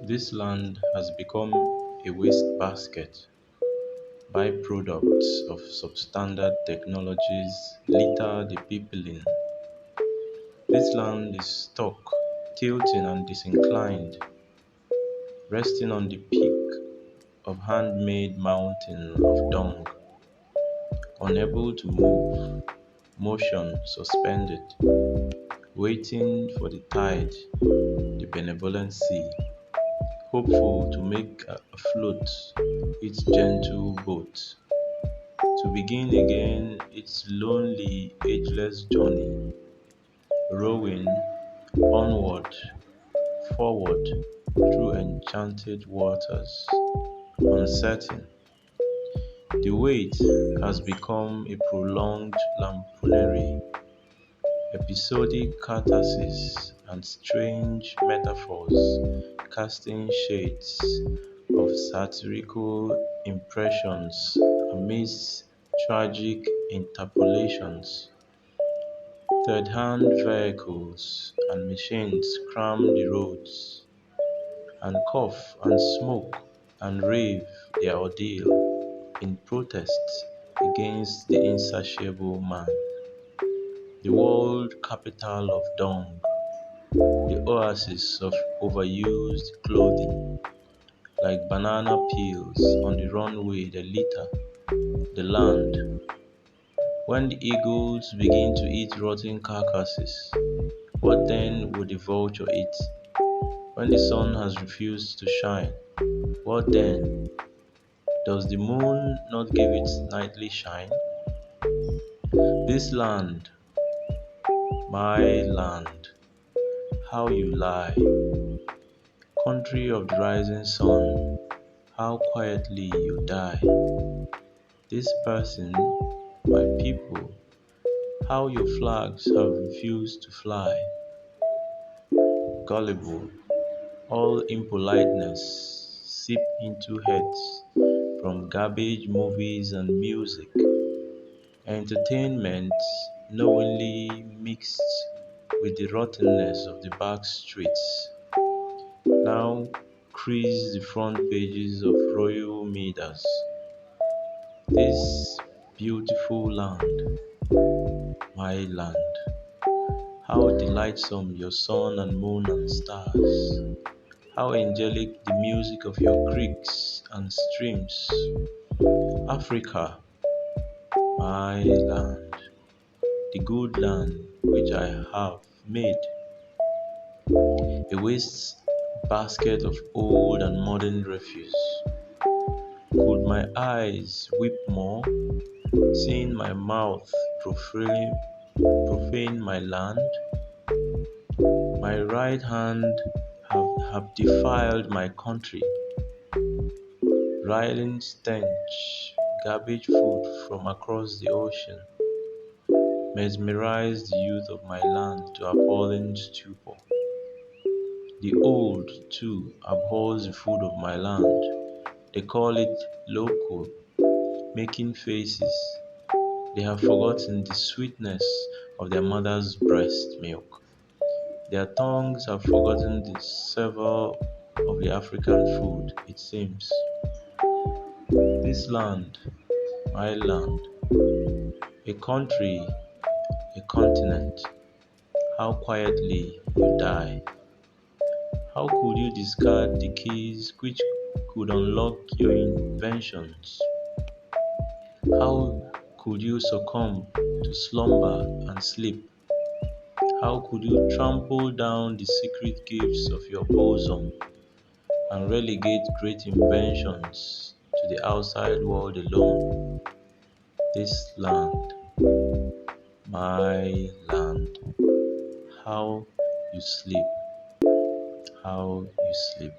This land has become a wastebasket. Byproducts of substandard technologies litter the people in. This land is stuck, tilting and disinclined, resting on the peak of handmade mountain of dung, unable to move, motion suspended, waiting for the tide, the benevolent sea, hopeful to make afloat its gentle boat, to begin again its lonely, ageless journey, rowing onward, forward through enchanted waters, uncertain. The wait has become a prolonged lampoonary, episodic catharsis, and strange metaphors casting shades of satirical impressions amidst tragic interpolations. Third-hand vehicles and machines cram the roads, and cough and smoke and rave their ordeal in protest against the insatiable man. The world capital of dung, the oasis of overused clothing, like banana peels on the runway they litter the land. When the eagles begin to eat rotten carcasses, what then would the vulture eat? When the sun has refused to shine, what then? Does the moon not give its nightly shine? This land, my land, how you lie, country of the rising sun, how quietly you die. This person, my people, how your flags have refused to fly. Gullible, all impoliteness seep into heads from garbage movies and music. Entertainment knowingly mixed with the rottenness of the back streets. Now crease the front pages of royal medas. This beautiful land, my land, how delightsome your sun and moon and stars, how angelic the music of your creeks and streams. Africa, my land, the good land which I have made, a waste basket of old and modern refuse. Could my eyes weep more, seeing my mouth profane my land? My right hand have defiled my country, riling stench, garbage food from across the ocean, mesmerized the youth of my land to appalling stupor. The old, too, abhors the food of my land. They call it local, making faces. They have forgotten the sweetness of their mother's breast milk. Their tongues have forgotten the savour of the African food, it seems. This land, my land, a country, a continent, how quietly you die. How could you discard the keys which could unlock your inventions? How could you succumb to slumber and sleep? How could you trample down the secret gifts of your bosom and relegate great inventions to the outside world alone? This land, my land, how you sleep, how you sleep.